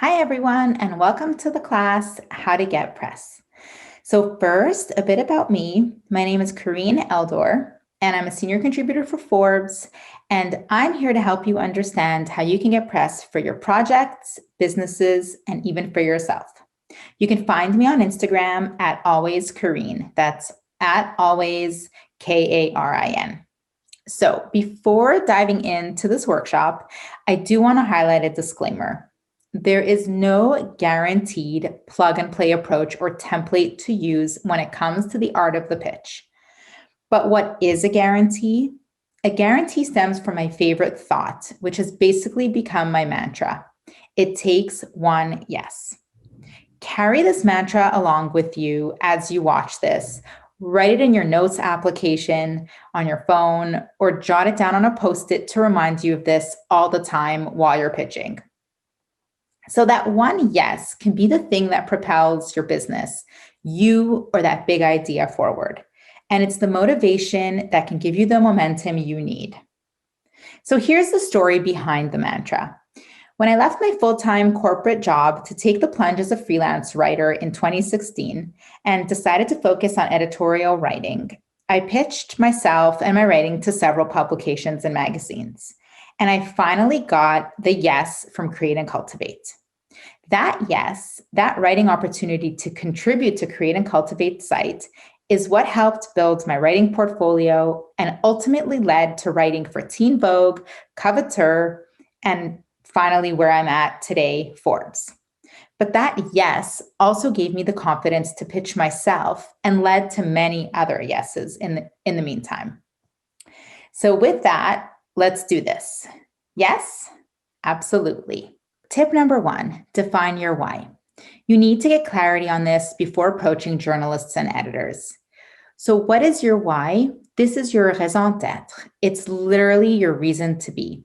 Hi, everyone, and welcome to the class, How to Get Press. So first, a bit about me. My name is Karin Eldor, and I'm a senior contributor for Forbes, and I'm here to help you understand how you can get press for your projects, businesses, and even for yourself. You can find me on Instagram at alwaysKarin. That's at always Karin. So before diving into this workshop, I do want to highlight a disclaimer. There is no guaranteed plug and play approach or template to use when it comes to the art of the pitch. But what is a guarantee? A guarantee stems from my favorite thought, which has basically become my mantra. It takes one yes. Carry this mantra along with you as you watch this. Write it in your notes application, on your phone, or jot it down on a Post-it to remind you of this all the time while you're pitching. So that one yes can be the thing that propels your business, you, or that big idea forward. And it's the motivation that can give you the momentum you need. So here's the story behind the mantra. When I left my full-time corporate job to take the plunge as a freelance writer in 2016 and decided to focus on editorial writing, I pitched myself and my writing to several publications and magazines. And I finally got the yes from Create and Cultivate. That yes, that writing opportunity to contribute to Create and Cultivate site is what helped build my writing portfolio and ultimately led to writing for Teen Vogue, Coveteur, and finally where I'm at today, Forbes. But that yes also gave me the confidence to pitch myself and led to many other yeses in the meantime. So with that, let's do this. Yes, absolutely. Tip number 1, define your why. You need to get clarity on this before approaching journalists and editors. So what is your why? This is your raison d'être. It's literally your reason to be.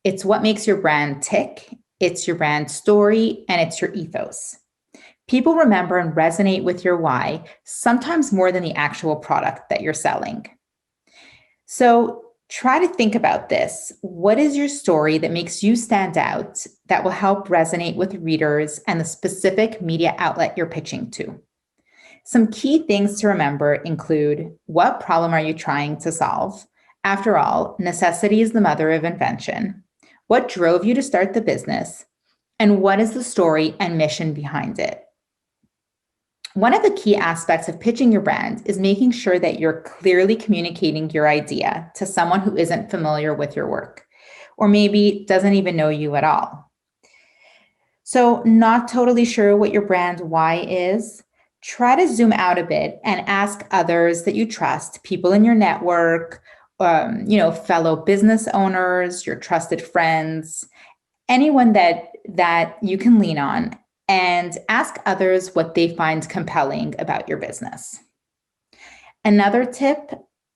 It's what makes your brand tick, it's your brand story, and it's your ethos. People remember and resonate with your why, sometimes more than the actual product that you're selling. So try to think about this. What is your story that makes you stand out that will help resonate with readers and the specific media outlet you're pitching to? Some key things to remember include, what problem are you trying to solve? After all, necessity is the mother of invention. What drove you to start the business? And what is the story and mission behind it? One of the key aspects of pitching your brand is making sure that you're clearly communicating your idea to someone who isn't familiar with your work, or maybe doesn't even know you at all. So, not totally sure what your brand why is? Try to zoom out a bit and ask others that you trust, people in your network, fellow business owners, your trusted friends, anyone that you can lean on, and ask others what they find compelling about your business. Another tip,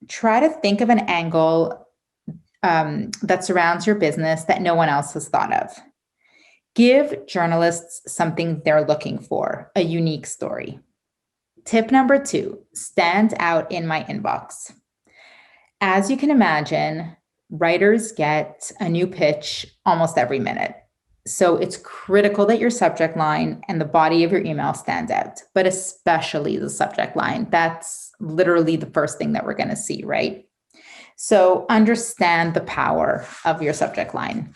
try to think of an angle that surrounds your business that no one else has thought of. Give journalists something they're looking for, a unique story. Tip number 2, stand out in my inbox. As you can imagine, writers get a new pitch almost every minute. So it's critical that your subject line and the body of your email stand out, but especially the subject line. That's literally the first thing that we're going to see, right? So understand the power of your subject line.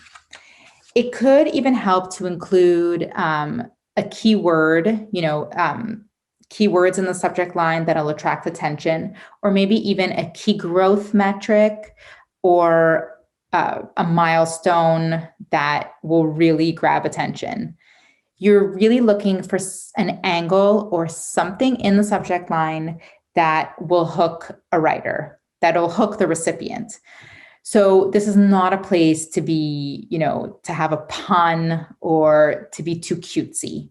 It could even help to include a keyword, keywords in the subject line that'll attract attention, or maybe even a key growth metric or a milestone that will really grab attention. You're really looking for an angle or something in the subject line that will hook a writer, that'll hook the recipient. So this is not a place to be, to have a pun or to be too cutesy.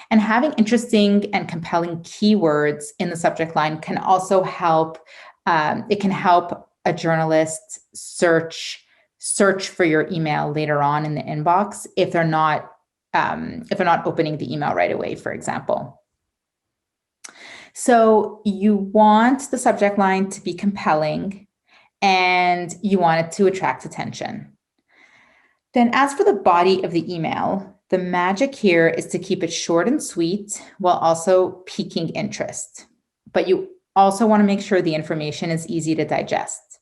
And having interesting and compelling keywords in the subject line can also help. It can help a journalist search for your email later on in the inbox if they're not opening the email right away, for example. So you want the subject line to be compelling, and you want it to attract attention. Then as for the body of the email, The magic here is to keep it short and sweet while also piquing interest. But you also want to make sure the information is easy to digest.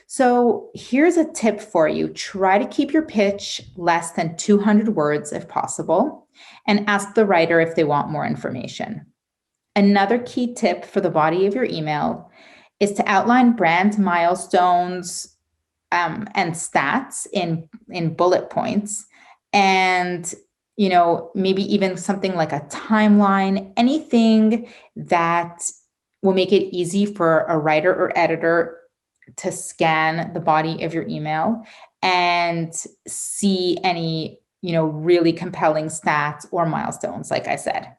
So here's a tip for you. Try to keep your pitch less than 200 words if possible, and ask the writer if they want more information. Another key tip for the body of your email is to outline brand milestones and stats in bullet points, and maybe even something like a timeline, anything that will make it easy for a writer or editor to scan the body of your email and see any really compelling stats or milestones, like I said.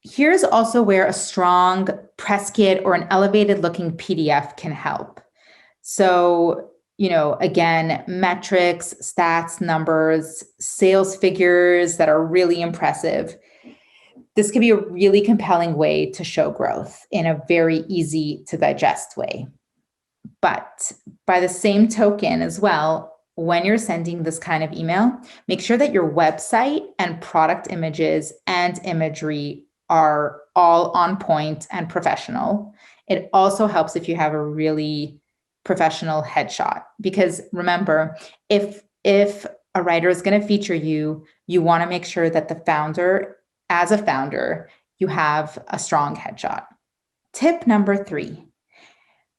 Here's also where a strong press kit or an elevated looking PDF can help. So, again, metrics, stats, numbers, sales figures that are really impressive. This can be a really compelling way to show growth in a very easy to digest way. But by the same token as well, when you're sending this kind of email, make sure that your website and product images and imagery are all on point and professional. It also helps if you have a really professional headshot, because remember, if a writer is going to feature you, you want to make sure that as a founder, you have a strong headshot. Tip number 3.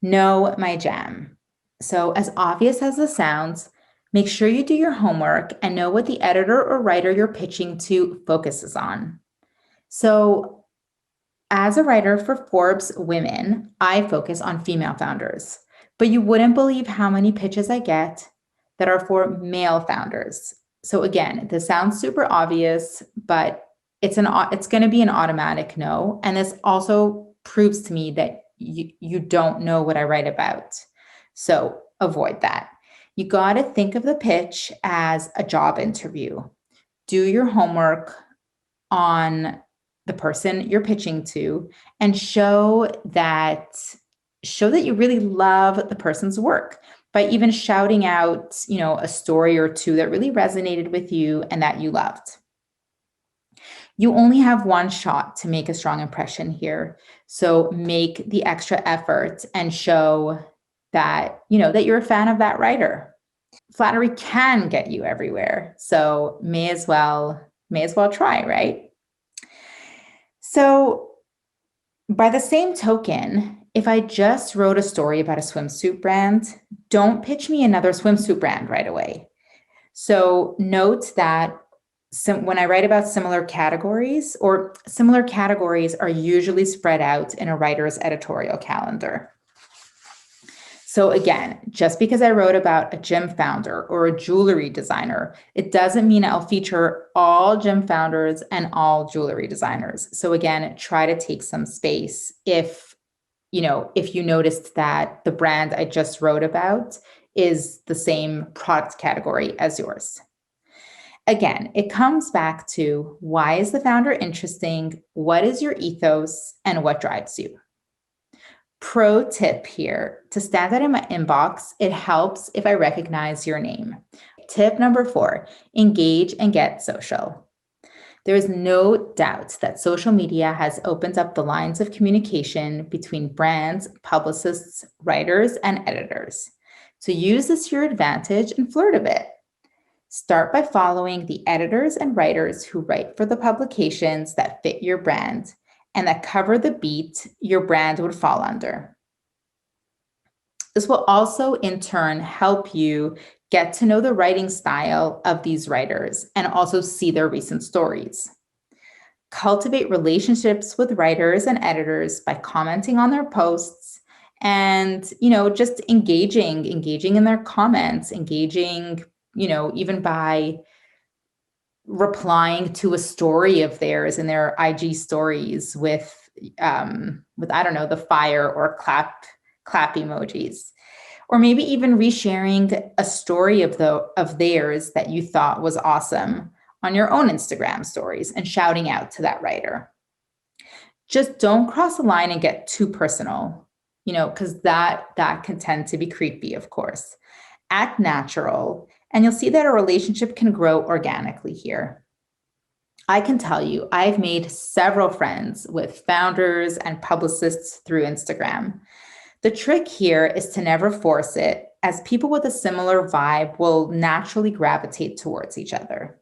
Know my jam. So, as obvious as this sounds, make sure you do your homework and know what the editor or writer you're pitching to focuses on. So, as a writer for Forbes Women, I focus on female founders, but you wouldn't believe how many pitches I get that are for male founders. So again, this sounds super obvious, but it's going to be an automatic no. And this also proves to me that you don't know what I write about. So avoid that. You got to think of the pitch as a job interview. Do your homework on the person you're pitching to and show that you really love the person's work by even shouting out, a story or two that really resonated with you and that you loved. You only have one shot to make a strong impression here. So make the extra effort and show that, that you're a fan of that writer. Flattery can get you everywhere. So may as well try, right? So by the same token, if I just wrote a story about a swimsuit brand, don't pitch me another swimsuit brand right away. So note that when I write about similar categories are usually spread out in a writer's editorial calendar. So again, just because I wrote about a gym founder or a jewelry designer, it doesn't mean I'll feature all gym founders and all jewelry designers. So again, try to take some space if you noticed that the brand I just wrote about is the same product category as yours. Again, it comes back to, why is the founder interesting? What is your ethos and what drives you? Pro tip here, to stand out in my inbox, it helps if I recognize your name. Tip number 4, engage and get social. There is no doubt that social media has opened up the lines of communication between brands, publicists, writers, and editors. So use this to your advantage and flirt a bit. Start by following the editors and writers who write for the publications that fit your brand and that cover the beat your brand would fall under. This will also, in turn, help you get to know the writing style of these writers and also see their recent stories. Cultivate relationships with writers and editors by commenting on their posts and, just engaging in their comments, engaging, even by replying to a story of theirs in their IG stories with I don't know, the fire or clap emojis, or maybe even resharing a story of theirs that you thought was awesome on your own Instagram stories and shouting out to that writer. Just don't cross the line and get too personal, because that can tend to be creepy, of course. Act natural And you'll see that a relationship can grow organically here. I can tell you, I've made several friends with founders and publicists through Instagram. The trick here is to never force it, as people with a similar vibe will naturally gravitate towards each other.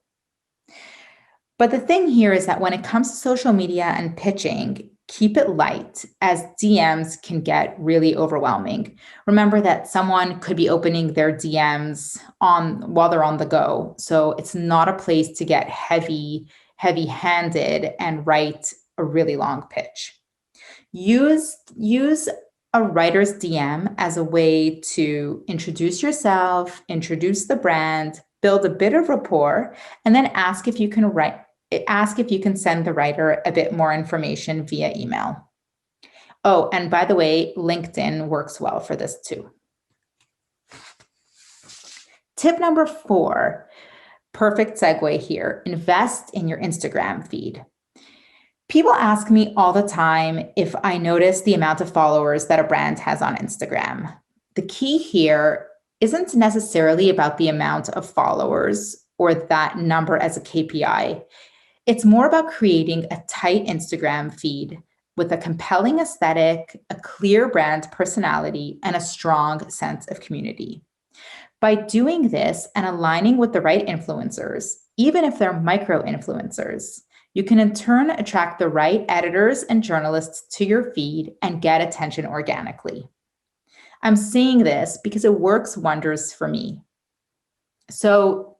But the thing here is that when it comes to social media and pitching, keep it light, as DMs can get really overwhelming. Remember that someone could be opening their DMs while they're on the go. So it's not a place to get heavy-handed and write a really long pitch. Use a writer's DM as a way to introduce yourself, introduce the brand, build a bit of rapport, and then ask if you can send the writer a bit more information via email. Oh, and by the way, LinkedIn works well for this too. Tip number 4, perfect segue here, invest in your Instagram feed. People ask me all the time if I notice the amount of followers that a brand has on Instagram. The key here isn't necessarily about the amount of followers or that number as a KPI. It's more about creating a tight Instagram feed with a compelling aesthetic, a clear brand personality, and a strong sense of community. By doing this and aligning with the right influencers, even if they're micro influencers, you can in turn attract the right editors and journalists to your feed and get attention organically. I'm saying this because it works wonders for me. So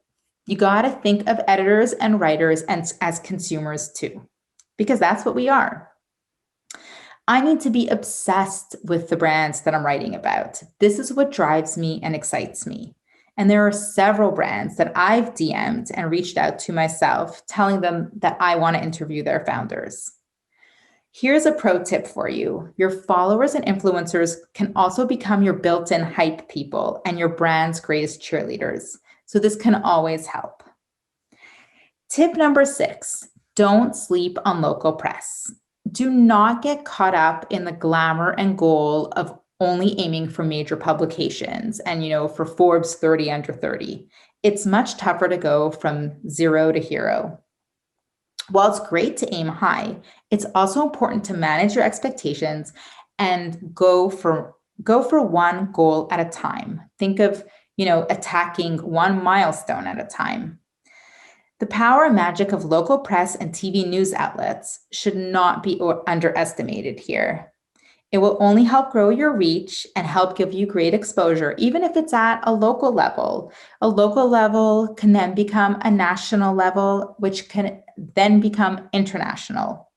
you got to think of editors and writers as consumers too, because that's what we are. I need to be obsessed with the brands that I'm writing about. This is what drives me and excites me. And there are several brands that I've DM'd and reached out to myself, telling them that I want to interview their founders. Here's a pro tip for you. Your followers and influencers can also become your built-in hype people and your brand's greatest cheerleaders. So this can always help. Tip number 6, don't sleep on local press. Do not get caught up in the glamour and goal of only aiming for major publications and, for Forbes 30 under 30. It's much tougher to go from zero to hero. While it's great to aim high, it's also important to manage your expectations and go for one goal at a time. Think of, attacking one milestone at a time. The power and magic of local press and TV news outlets should not be underestimated here. It will only help grow your reach and help give you great exposure, even if it's at a local level. A local level can then become a national level, which can then become international.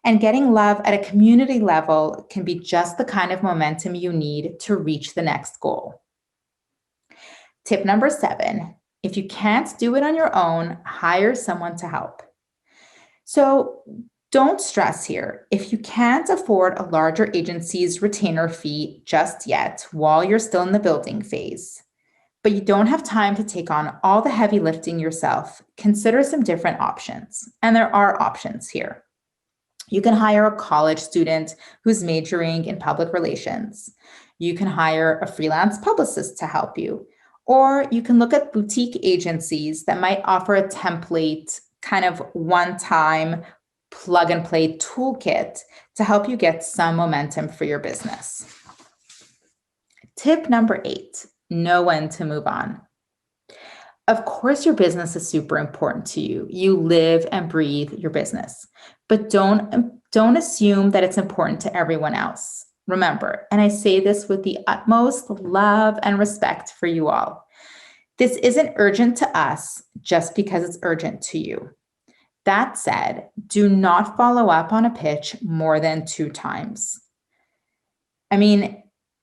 And getting love at a community level can be just the kind of momentum you need to reach the next goal. Tip number 7, if you can't do it on your own, hire someone to help. So don't stress here. If you can't afford a larger agency's retainer fee just yet while you're still in the building phase, but you don't have time to take on all the heavy lifting yourself, consider some different options. And there are options here. You can hire a college student who's majoring in public relations. You can hire a freelance publicist to help you. Or you can look at boutique agencies that might offer a template, kind of one-time plug and play toolkit to help you get some momentum for your business. Tip number 8, know when to move on. Of course, your business is super important to you. You live and breathe your business, but don't assume that it's important to everyone else. Remember, and I say this with the utmost love and respect for you all, this isn't urgent to us just because it's urgent to you. That said, do not follow up on a pitch more than 2 times. I mean,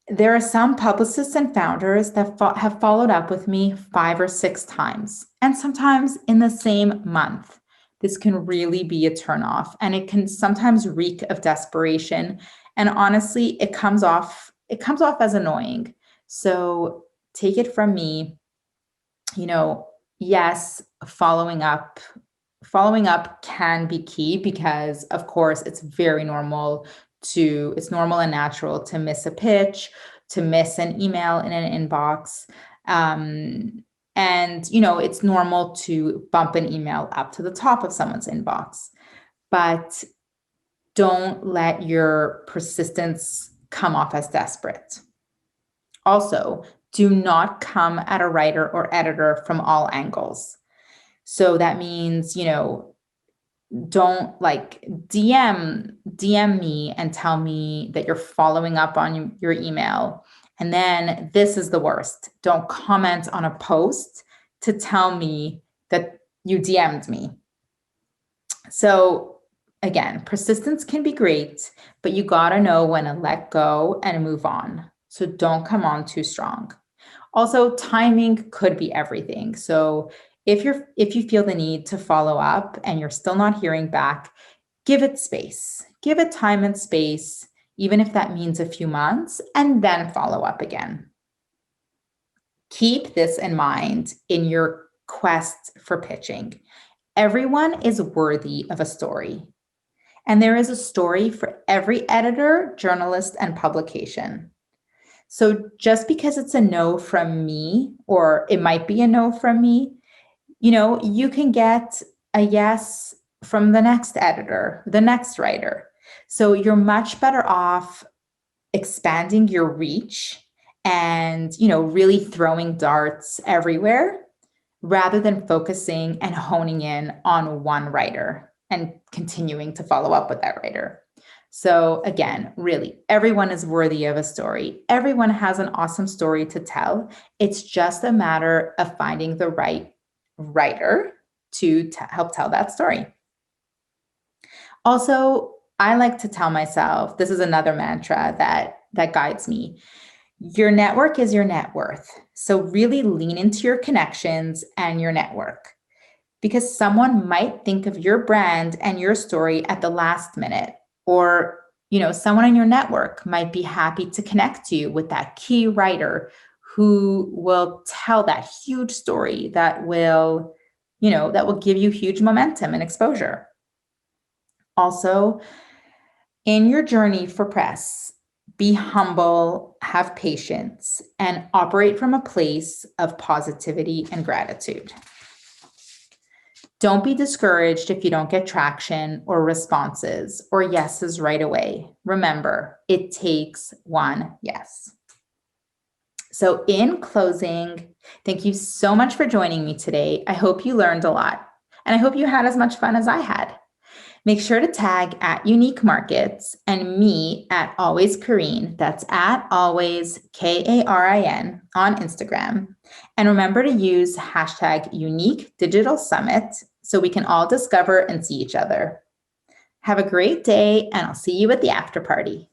there are some publicists and founders that have followed up with me 5 or 6 times, and sometimes in the same month. This can really be a turnoff, and it can sometimes reek of desperation. And honestly, it comes off as annoying. So take it from me, yes, following up can be key because, of course, it's normal and natural to miss a pitch, to miss an email in an inbox. And, And, it's normal to bump an email up to the top of someone's inbox, but don't let your persistence come off as desperate. Also, do not come at a writer or editor from all angles. So that means, don't DM me and tell me that you're following up on your email. And then this is the worst. Don't comment on a post to tell me that you DM'd me. So again, persistence can be great, but you got to know when to let go and move on. So don't come on too strong. Also, timing could be everything. So if you feel the need to follow up and you're still not hearing back, give it space. Give it time and space, even if that means a few months, and then follow up again. Keep this in mind in your quest for pitching. Everyone is worthy of a story. And there is a story for every editor, journalist, and publication. So just because it's a no from me, or it might be a no from me, you can get a yes from the next editor, the next writer. So you're much better off expanding your reach and, really throwing darts everywhere rather than focusing and honing in on one writer and continuing to follow up with that writer. So again, really, everyone is worthy of a story. Everyone has an awesome story to tell. It's just a matter of finding the right writer to help tell that story. Also, I like to tell myself, this is another mantra that guides me. Your network is your net worth. So really lean into your connections and your network, because someone might think of your brand and your story at the last minute, or someone in your network might be happy to connect you with that key writer who will tell that huge story that will give you huge momentum and exposure. Also, in your journey for press, be humble, have patience, and operate from a place of positivity and gratitude. Don't be discouraged if you don't get traction or responses or yeses right away. Remember, it takes one yes. So in closing, thank you so much for joining me today. I hope you learned a lot, and I hope you had as much fun as I had. Make sure to tag at Unique Markets and me at Always Karin. That's at Always Karin on Instagram. And remember to use hashtag Unique Digital Summit so we can all discover and see each other. Have a great day, and I'll see you at the after party.